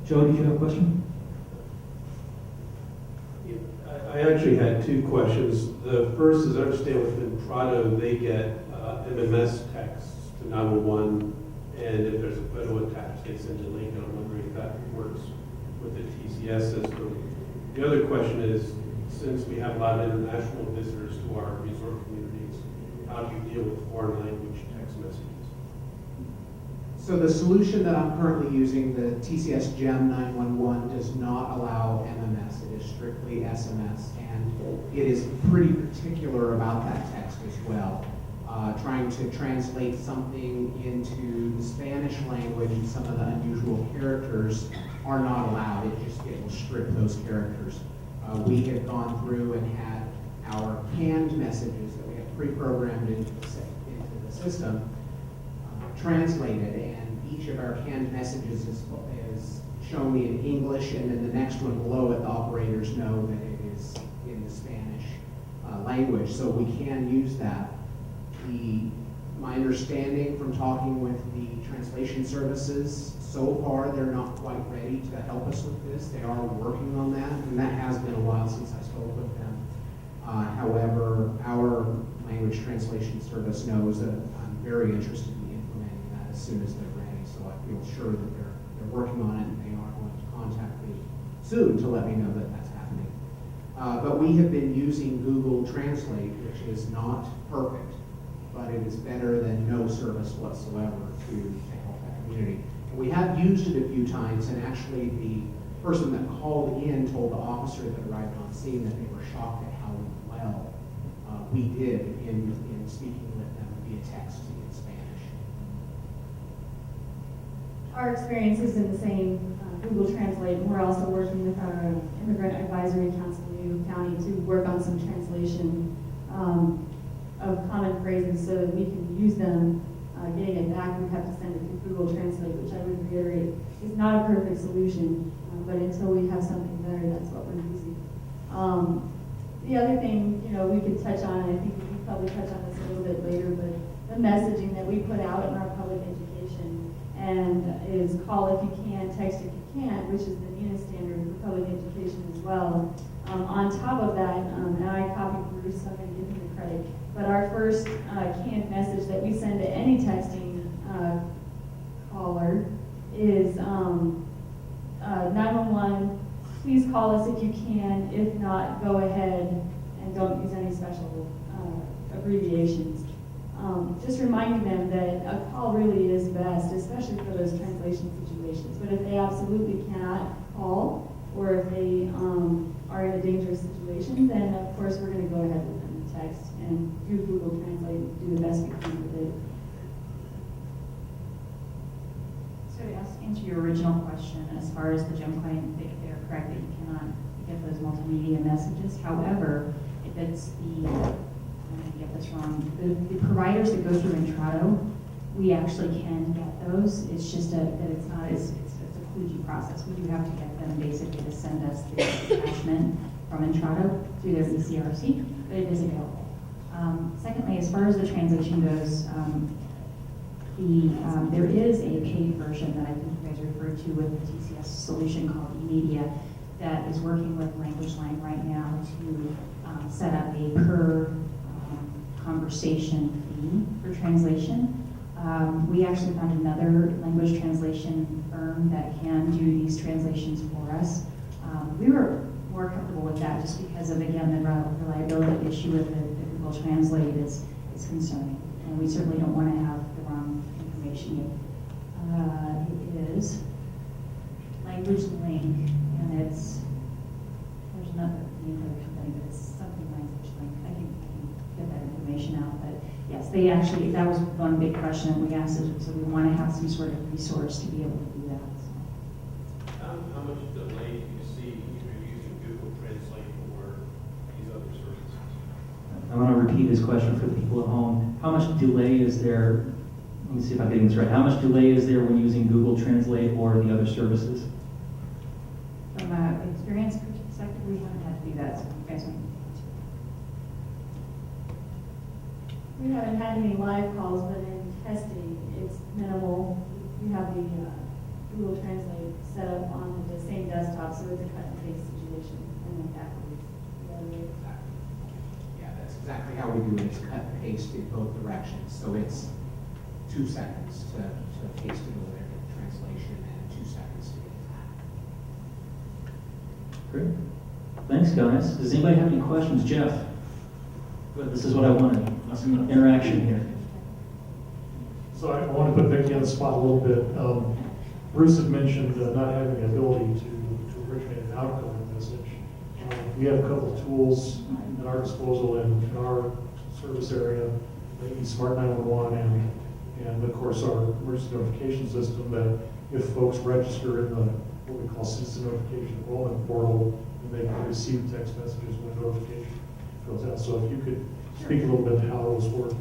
Joe, did you have a question? I actually had two questions. The first is, I understand within Prado, they get MMS texts to 911, and if there's a photo attached, they send a link, and I'm wondering if that works with the TCS system. The other question is, since we have a lot of international visitors to our resort communities, how do you deal with foreign language text messages? So the solution that I'm currently using, the TCS GEM 911, does not allow MMS. It is strictly SMS, and it is pretty particular about that text as well. Trying to translate something into the Spanish language and some of the unusual characters are not allowed. It will strip those characters. We have gone through and had our canned messages that we have pre-programmed into the system translated, and each of our canned messages is shown in English, and then the next one below it, the operators know that it is in the Spanish language, so we can use that. My understanding from talking with the translation services, so far they're not quite ready to help us with this. They are working on that, and that has been a while since I spoke with them. However, our language translation service knows that I'm very interested in implementing that as soon as they're ready, so I feel sure that they're working on it, and they are going to contact me soon to let me know that that's happening. But we have been using Google Translate, which is not perfect, but it is better than no service whatsoever to help that community. And we have used it a few times, and actually the person that called in told the officer that arrived on scene that they were shocked at how well we did in speaking with them via text in Spanish. Our experience is in the same Google Translate, and we're also working with our Immigrant Advisory Council in New County to work on some translation of common phrases so that we can use them. Getting it back, we have to send it to Google Translate, which I would reiterate is not a perfect solution, but until we have something better, that's what we're using. The other thing, we could touch on, and I think we could probably touch on this a little bit later, but the messaging that we put out in our public education and is call if you can, text if you can't, which is the NENA standard for public education as well. On top of that, and I copied Bruce, so I'm going to give him the credit, but our first canned message that we send to any texting caller is 911, please call us if you can. If not, go ahead and don't use any special abbreviations. Just reminding them that a call really is best, especially for those translation situations. But if they absolutely cannot call, or if they are in a dangerous situation, then of course we're going to go ahead with them and text and do Google Translate and do the best we can with it. So to answer your original question, as far as the GEM client, they're correct that you cannot get those multimedia messages. However, if it's I'm going to get this wrong, the providers that go through Intrado, we actually can get those. It's just that it's not it's a kludgy process. We do have to get them basically to send us the attachment from Intrado through their ECRC, but it is available. Secondly, as far as the translation goes, there is a paid version that I think you guys referred to with the TCS solution called eMedia that is working with LanguageLine right now to set up a per conversation fee for translation. We actually found another language translation firm that can do these translations for us. We were more comfortable with that just because of, again, the reliability issue with the Google Translate is concerning. And we certainly don't want to have the wrong information. It is Language Link, and there's another name for the company, but it's something Language Link. I can get that information out, but yes, they actually, that was one big question that we asked, so we want to have some sort of resource to be able to do that. So. How much want to repeat this question for the people at home. How much delay is there, let me see if I'm getting this right, how much delay is there when using Google Translate or the other services? From an experience perspective, we haven't had to do that, so you guys may. We haven't had any live calls, but in testing, it's minimal. We have the Google Translate set up on the same desktop, so it's a cut and paste situation, and then backwards. The other way. Yeah, that's exactly how we do it. It's cut and paste in both directions. So it's 2 seconds to paste it over there, get the translation, and 2 seconds to get it back. Great. Thanks, guys. Does anybody have any questions? Jeff? Good, this is what I wanted. Some interaction here. So I want to put Vicki on the spot a little bit. Bruce had mentioned not having the ability to originate an outgoing message. We have a couple of tools at our disposal in our service area, the Smart 911 and of course our emergency notification system that if folks register in the what we call citizen notification enrollment portal, they can receive text messages when notification goes out. So if you could speak a little bit to how those work.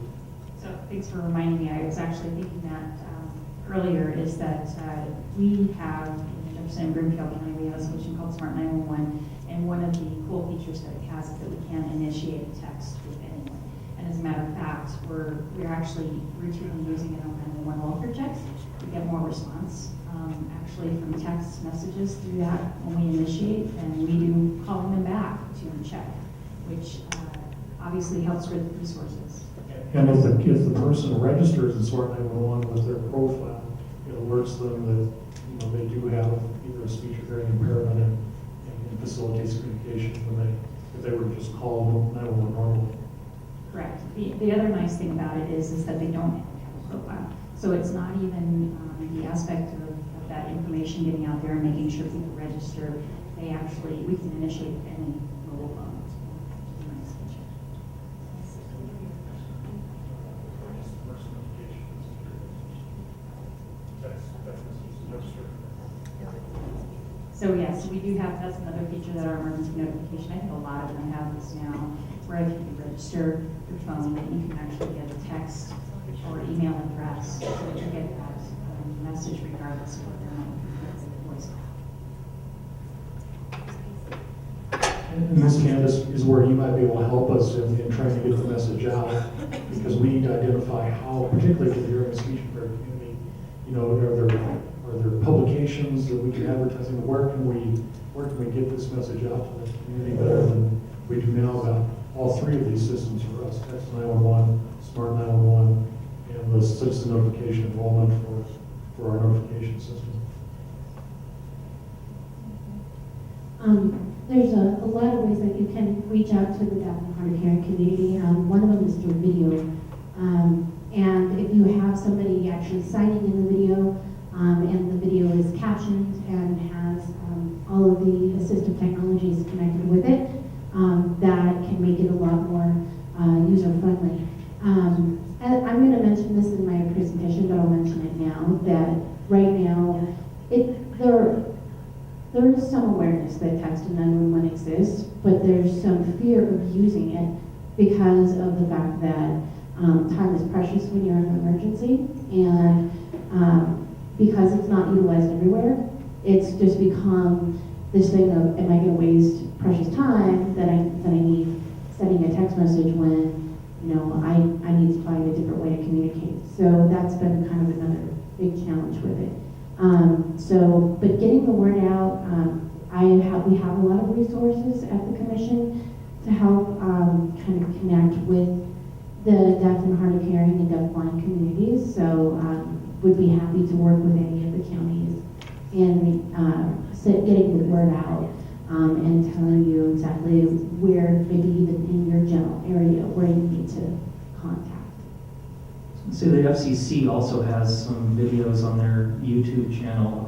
So thanks for reminding me. I was actually thinking that earlier is that we have, in Jefferson and Broomfield County, we have a solution called Smart 911, and one of the cool features that it has is that we can initiate a text with anyone. And as a matter of fact, we're actually routinely using it on 911 welfare checks. We get more response actually from text messages through that when we initiate, and we do calling them back to check, which obviously helps with resources. And if the person registers in Smart 911 with their profile, it alerts them that they do have either a speech or hearing impairment and facilitates communication if they were to just call 911 normally. Correct. The other nice thing about it is that they don't have a profile. So it's not even the aspect of that information getting out there and making sure people register. We can initiate any mobile phone. It's a nice feature. So yes, we do have, that's another feature that our emergency notification, I think a lot of them have this now, where if you can register your phone, that you can actually get a text or email address, so that you get that message regardless of whether or not you can get the voice. And Ms. Candace is where you might be able to help us in trying to get the message out, because we need to identify how, particularly for the hearing and speech impaired community, are there publications that we can advertise in? Where can we get this message out to the community better than we do now about all three of these systems for us, Text 911, Smart 911, and the citizen notification enrollment for our notification system? There's a lot of ways that you can reach out to the deaf and hard of hearing community. One of them is through video. And if you have somebody actually signing in the video, and the video is captioned and has all of the assistive technologies connected with it, that can make it a lot more user-friendly. And I'm going to mention this in my presentation, but I'll mention it now, that right now, there is some awareness that Text 911 exists, but there's some fear of using it because of the fact that time is precious when you're in an emergency, and because it's not utilized everywhere, it's just become this thing of, am I going to waste precious time that I need sending a text message when, I need to find a different way to communicate. So that's been kind of another big challenge with it. But getting the word out, we have a lot of resources at the commission to help kind of connect with the deaf and hard of hearing and deafblind communities. So would be happy to work with any of the counties in getting the word out and telling you exactly where, maybe even in your general area, where you need to contact. So the FCC also has some videos on their YouTube channel.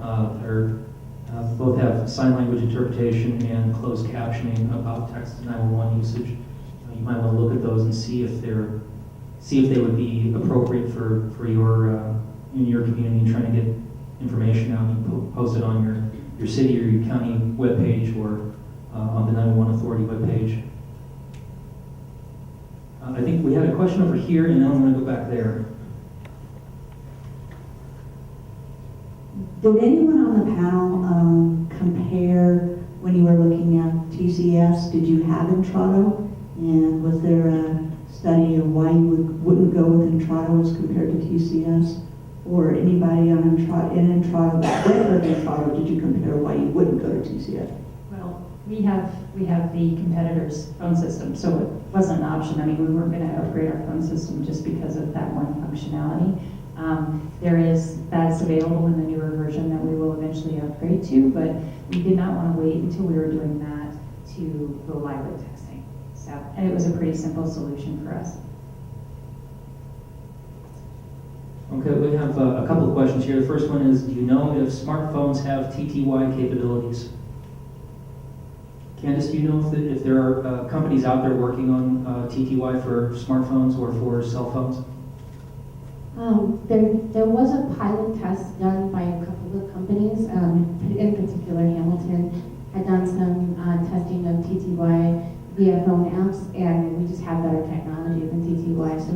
Both have sign language interpretation and closed captioning about Text 911 usage. You might want to look at those and see if they would be appropriate for your in your community and trying to get information out. You can post it on your city or your county webpage or on the 911 Authority webpage. I think we had a question over here, and then I'm going to go back there. Did anyone on the panel compare when you were looking at TCS? Did you have Entrado? And was there a study of why you wouldn't go with Entrado as compared to TCS? Or anybody on Entrado that went with Entrado, did you compare why you wouldn't go to TCS? Well, we have the competitor's phone system, so it wasn't an option. I mean, we weren't going to upgrade our phone system just because of that one functionality. That's available in the newer version that we will eventually upgrade to, but we did not want to wait until we were doing that to go live with texting. So, and it was a pretty simple solution for us. Okay, we have a couple of questions here. The first one is, do you know if smartphones have TTY capabilities? Candace, do you know if there are companies out there working on TTY for smartphones or for cell phones? There was a pilot test done by a couple of companies, in particular Hamilton had done some testing of TTY via phone apps, and we just have better technology than TTY, so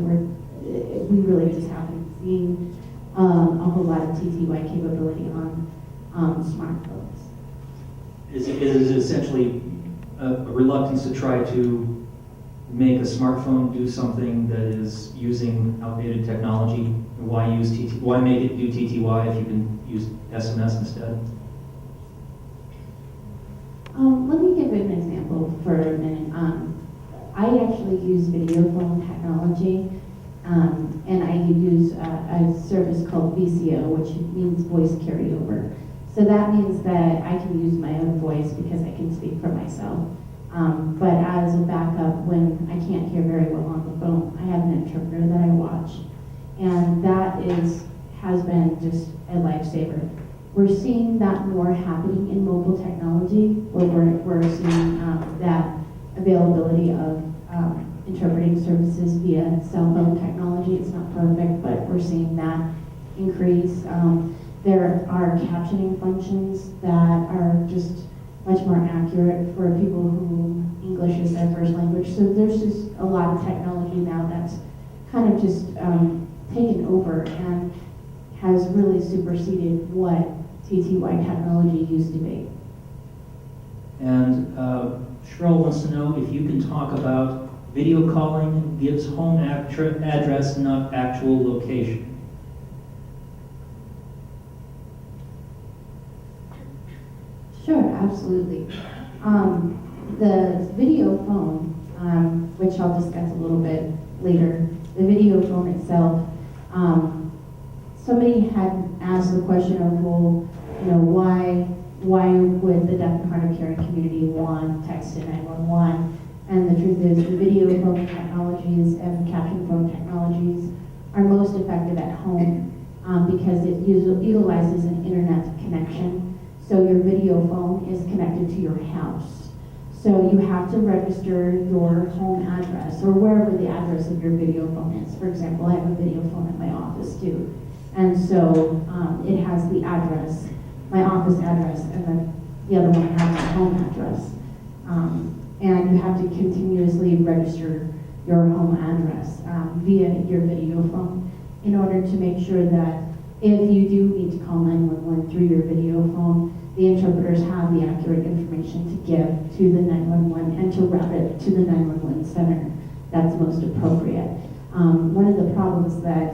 we really just haven't seen a whole lot of TTY capability on smartphones. Is it essentially a reluctance to try to make a smartphone do something that is using outdated technology? Why make it do TTY if you can use SMS instead? Let me give an example for a minute. I actually use video phone technology, and I use a service called VCO, which means voice carryover. So that means that I can use my own voice because I can speak for myself. But as a backup, when I can't hear very well on the phone, I have an interpreter that I watch. And that has been just a lifesaver. We're seeing that more happening in mobile technology, where we're seeing that availability of interpreting services via cell phone technology. It's not perfect, but we're seeing that increase. There are captioning functions that are just much more accurate for people who English is their first language. So there's just a lot of technology now that's kind of just taken over and has really superseded what TTY technology used to be. And Cheryl wants to know if you can talk about video calling gives home address, not actual location. Sure, absolutely. The video phone, which I'll discuss a little bit later, the video phone itself, somebody had asked the question of, well, you know, why would the deaf and hard of hearing community want text to 911? And the truth is, the video phone technologies and caption phone technologies are most effective at home because it utilizes an internet connection. So your video phone is connected to your house. So you have to register your home address or wherever the address of your video phone is. For example, I have a video phone at my office too. And so it has the address, my office address, and then the other one has my home address. And you have to continuously register your home address via your video phone in order to make sure that if you do need to call 911 through your video phone, the interpreters have the accurate information to give to the 911 and to route it to the 911 center that's most appropriate. One of the problems that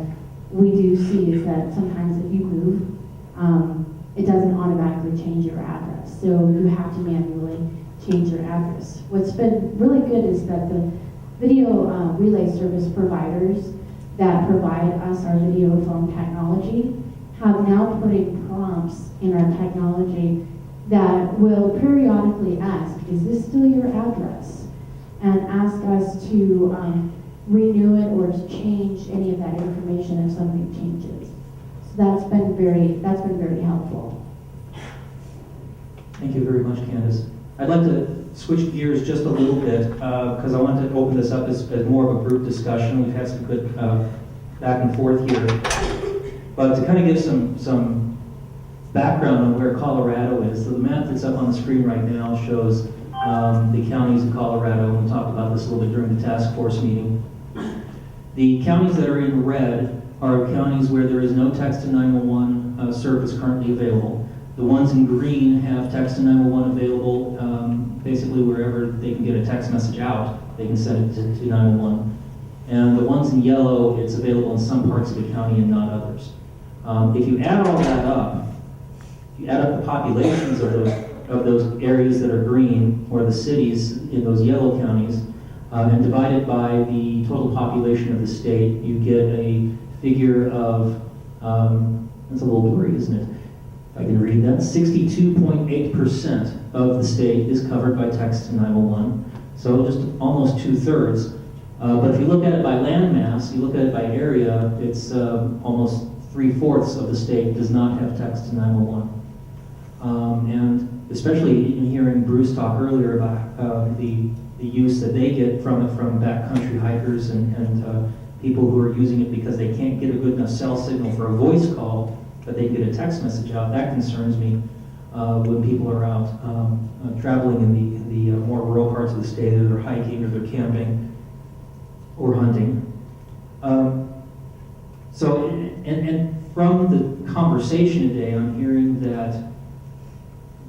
we do see is that sometimes if you move, it doesn't automatically change your address. So you have to manually change your address. What's been really good is that the video relay service providers that provide us our video phone technology have now put in prompts in our technology that will periodically ask, is this still your address? And ask us to renew it or to change any of that information if something changes. So that's been very helpful. Thank you very much, Candace. I'd like to switch gears just a little bit because I want to open this up as more of a group discussion. We've had some good back and forth here. But to kind of give some background on where Colorado is, so the map that's up on the screen right now shows the counties of Colorado. We'll talk about this a little bit during the task force meeting. The counties that are in red are counties where there is no text to 911 service currently available. The ones in green have text to 911 available, basically wherever they can get a text message out, they can send it to 911. And the ones in yellow, it's available in some parts of the county and not others. If you add all that up, if you add up the populations of those areas that are green, or the cities in those yellow counties, and divide it by the total population of the state, you get a figure of, that's a little blurry, isn't it? If I can read that, 62.8% of the state is covered by text to 911, so just almost 2/3. But if you look at it by landmass, you look at it by area, it's almost 3/4 of the state does not have text to 911. And especially in hearing Bruce talk earlier about the use that they get from it from backcountry hikers and people who are using it because they can't get a good enough cell signal for a voice call, but they can get a text message out. That concerns me when people are out traveling in the more rural parts of the state, or they're hiking, or they're camping, or hunting. So, and from the conversation today, I'm hearing that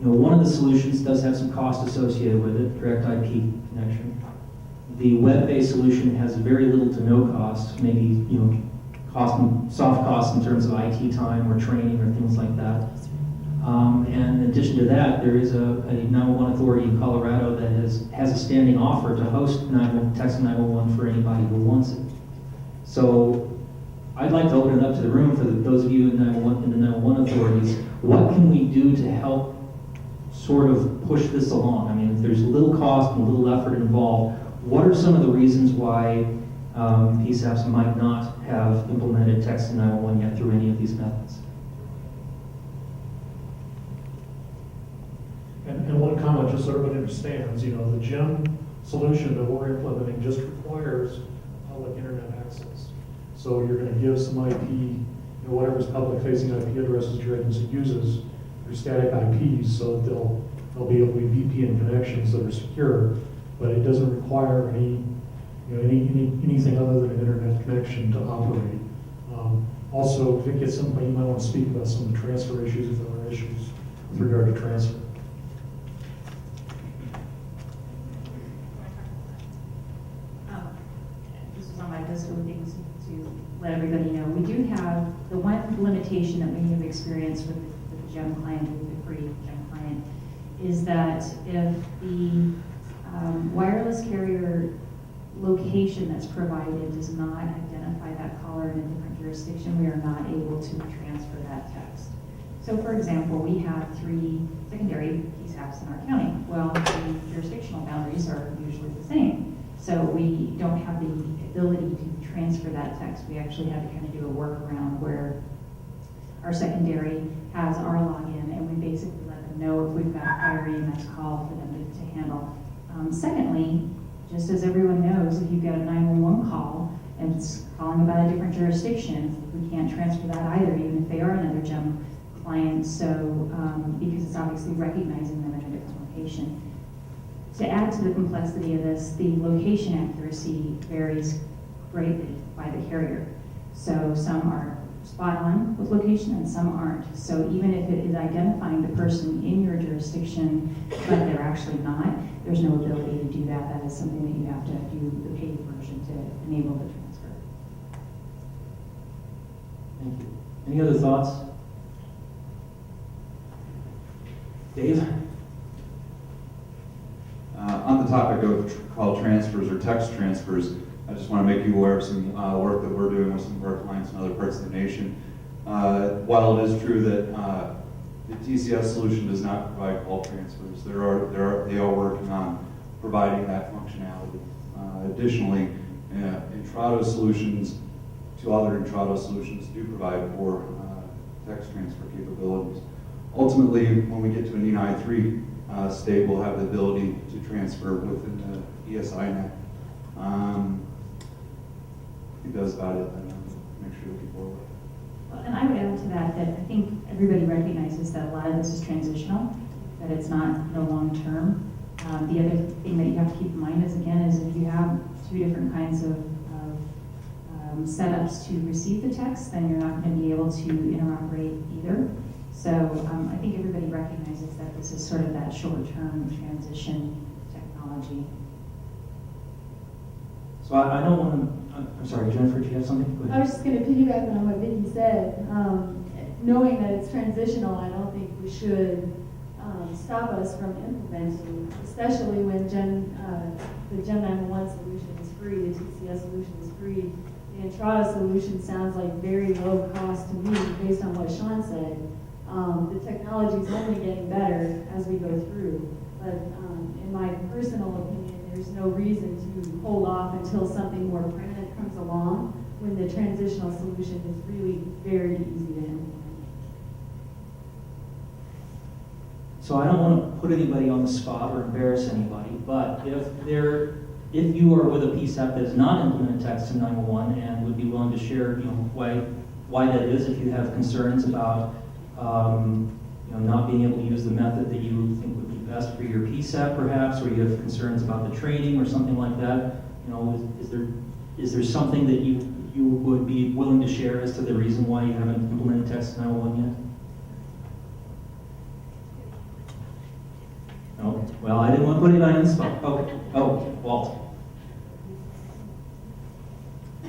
one of the solutions does have some cost associated with it, direct IP connection. The web-based solution has very little to no cost, maybe soft costs in terms of IT time or training or things like that. And in addition to that, there is a 911 authority in Colorado that has a standing offer to host text 911 for anybody who wants it. So I'd like to open it up to the room for those of you in the 911 authorities. What can we do to help sort of push this along? I mean, if there's little cost and little effort involved, what are some of the reasons why PSAPs might not have implemented text to 911 yet through any of these methods? And one comment, just so everybody understands, the GEM solution that we're implementing just requires public internet access. So you're going to give some IP, whatever's public-facing IP addresses your agency uses, your static IPs, so that they'll be able to be VPN connections that are secure, but it doesn't require anything other than an internet connection to operate. Also, if it gets somebody, you might want to speak about some of the transfer issues if there are issues with regard to transfer. This was on my list of things to let everybody know. We do have the one limitation that we have experienced with the GEM client, with the free GEM client, is that if the wireless carrier location that's provided does not identify that caller in a different jurisdiction, we are not able to transfer that text. So for example, we have 3 secondary PSAPs in our county. Well, the jurisdictional boundaries are usually the same. So we don't have the ability to transfer that text. We actually have to kind of do a workaround where our secondary has our login, and we basically let them know if we've got a prior EMS call for them to handle. Secondly, just as everyone knows, if you've got a 911 call and it's calling about a different jurisdiction, we can't transfer that either, even if they are another GEM client. So because it's obviously recognizing them in a different location. To add to the complexity of this, the location accuracy varies greatly by the carrier. So some are spot on with location and some aren't. So even if it is identifying the person in your jurisdiction, but they're actually not, there's no ability to do that. That is something that you have to do the paid version to enable the transfer. Thank you. Any other thoughts? Dave? On the topic of call transfers or text transfers, I just want to make you aware of some work that we're doing with some of our clients in other parts of the nation. While it is true that the TCS solution does not provide call transfers, they are working on providing that functionality. Additionally, Intrado solutions, 2 other Intrado solutions do provide for text transfer capabilities. Ultimately, when we get to a NENA I3 state, we'll have the ability to transfer within the ESI net. I think that's about it. Make sure you're looking forward. Well, and I would add to that I think everybody recognizes that a lot of this is transitional, that it's not no long term. The other thing that you have to keep in mind is, again, is if you have 2 different kinds of setups to receive the text, then you're not going to be able to interoperate either. So I think everybody recognizes that this is sort of that short-term transition technology. So I don't want to, I'm sorry, Jennifer, do you have something? Go I ahead. was just going to piggyback on what Vicki said. Knowing that it's transitional, I don't think we should stop us from implementing, especially when the Gen 911 solution is free, the TCS solution is free. The Entrada solution sounds like very low cost to me based on what Sean said. The technology is only getting better as we go through. But in my personal opinion, there's no reason to hold off until something more permanent comes along when the transitional solution is really very easy to implement. So I don't want to put anybody on the spot or embarrass anybody, but if you are with a PSAP that has not implemented text in 911 and would be willing to share, why that is, if you have concerns about, not being able to use the method that you think would be best for your PSAP perhaps, or you have concerns about the training or something like that, is there something that you would be willing to share as to the reason why you haven't implemented text in 911 yet? Okay. Well, I didn't want to put anybody on the spot. Okay. Oh, Walt.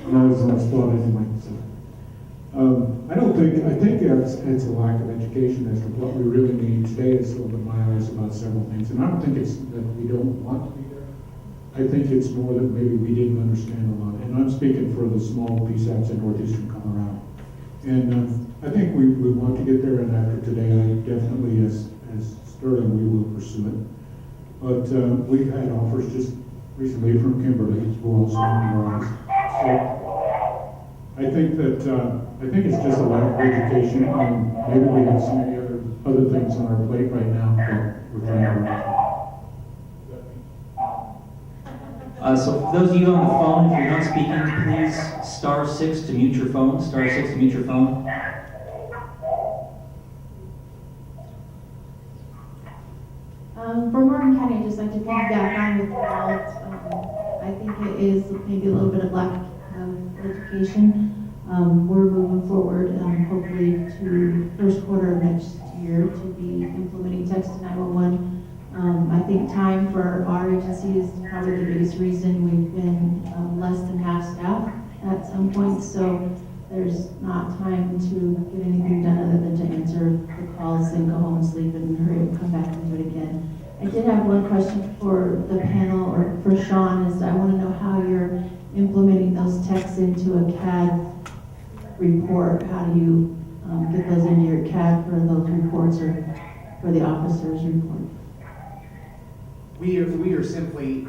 I was on the spot anyway, so. I think it's a lack of education as to what we really need. Today has opened my eyes about several things, and I don't think it's that we don't want to be there. I think it's more that maybe we didn't understand a lot, and I'm speaking for the small PSAPs in northeastern Colorado. And I think we want to get there, and after today, I definitely, as Sterling, we will pursue it. But we've had offers just recently from Kimberly, who also memorized. So I think it's just a lack of education, and maybe we have so many other things on our plate right now that we're trying to. So for those of you on the phone, if you're not speaking, please *6 to mute your phone. *6 to mute your phone. For Martin County, I'd just like to piggyback on with Walt. I think it is maybe a little bit of lack of education. We're moving forward, hopefully to first quarter of next year to be implementing text to 911. I think time for our agency is probably the biggest reason we've been less than half staff at some point. So there's not time to get anything done other than to answer the calls and go home and sleep and hurry up and come back and do it again. I did have one question for the panel or for Sean, is I want to know how you're implementing those texts into a CAD report. How do you get those into your CAD for those reports or for the officer's report? We are simply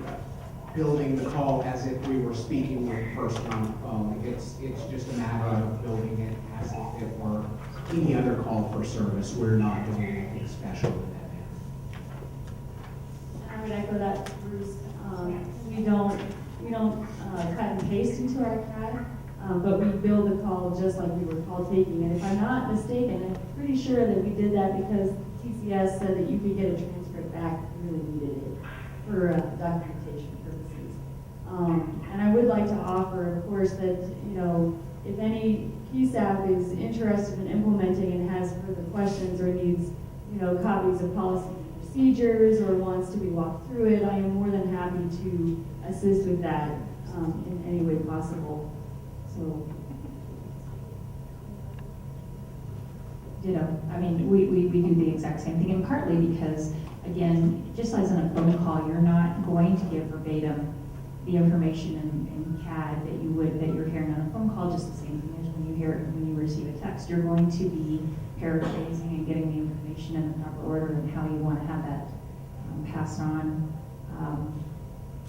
building the call as if we were speaking with the person on the phone. It's just a matter of building it as if it were any other call for service. We're not doing anything special with that. I would echo that, Bruce. We don't cut and paste into our CAD, but we build the call just like we were call taking. And if I'm not mistaken, I'm pretty sure that we did that because TCS said that you could get a transcript back if you really needed it for documentation purposes. And I would like to offer, of course, that if any PSAP is interested in implementing and has further questions or needs copies of policy procedures or wants to be walked through it, I am more than happy to assist with that in any way possible. So, I mean, we do the exact same thing, and partly because, again, just as on a phone call, you're not going to give verbatim the information in CAD that you're hearing on a phone call, just the same thing as when you receive a text. You're going to be paraphrasing and getting the information in the proper order and how you want to have that passed on.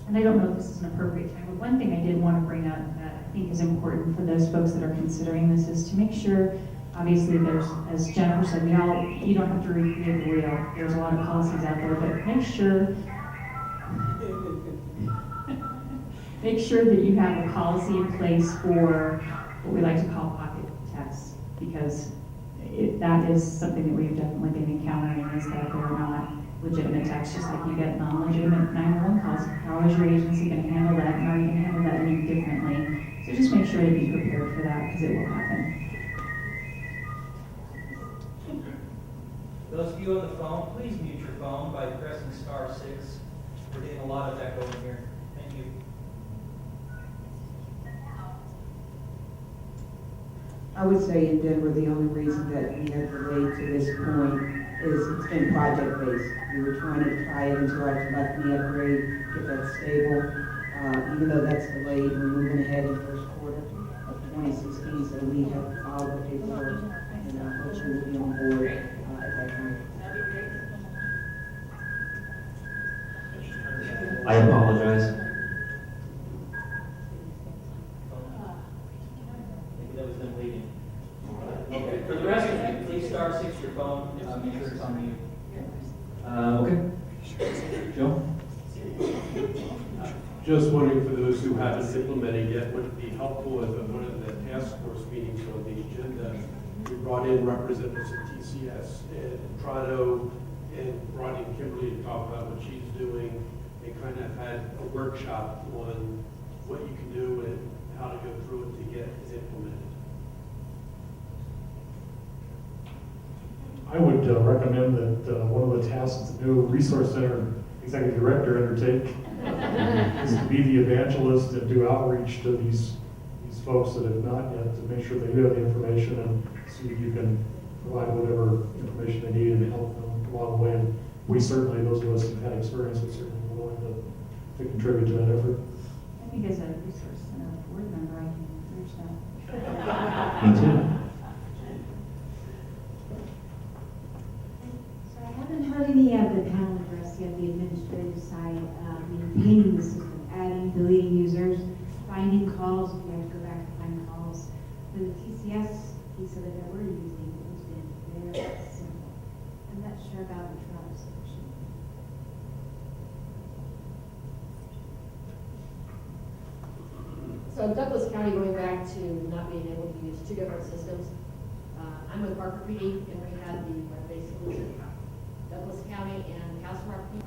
And I don't know if this is an appropriate time, but one thing I did want to bring up that I think is important for those folks that are considering this is to make sure, obviously there's, as Jennifer said, you don't have to recreate the wheel. There's a lot of policies out there, but make sure that you have a policy in place for what we like to call pocket text, because that is something that we've definitely been encountering, is that there are not legitimate texts, just like you get non-legitimate 911 calls. How is your agency going to handle that, and are you going to handle that any differently? So just make sure to be prepared for that, because it will happen. Those of you on the phone, please mute your phone by pressing *6. We're getting a lot of echo in here. Thank you. I would say in Denver, the only reason that we have delayed to this point is it's been project-based. We were trying to tie it into our telephony upgrade, get that stable. Even though that's delayed, we're moving ahead in first quarter of 2016, so we have filed the paperwork, and I hope you will be on board at that time. I apologize. Maybe that was them leaving. Okay, for the rest of you, please *6 your phone, make sure it's on mute. Okay. Joe? Just wondering, for those who haven't implemented yet, would it be helpful if at one of the task force meetings on the agenda, we brought in representatives of TCS and Trado and brought in Kimberly to talk about what she's doing and kind of had a workshop on what you can do and how to go through it to get it implemented. I would recommend that one of the tasks the new Resource Center Executive Director undertake is to be the evangelist and do outreach to these folks that have not yet, to make sure they do have the information and see if you can provide whatever information they need and help them along the way. And we certainly, those of us who've had experience, are certainly willing to contribute to that effort. I think as a resource center board member, I can urge that. Me too. So I haven't heard any of the panel address yet, the administrative side, maintaining the system, adding, deleting users, finding calls, if you have to go back and find calls. For the TCS piece of it that we're using, it's been very simple. I'm not sure about the Trello solution. So Douglas County, going back to not being able to use two different systems, I'm with Parker PD, and we had the web-based solution. Douglas County and Castle Rock PD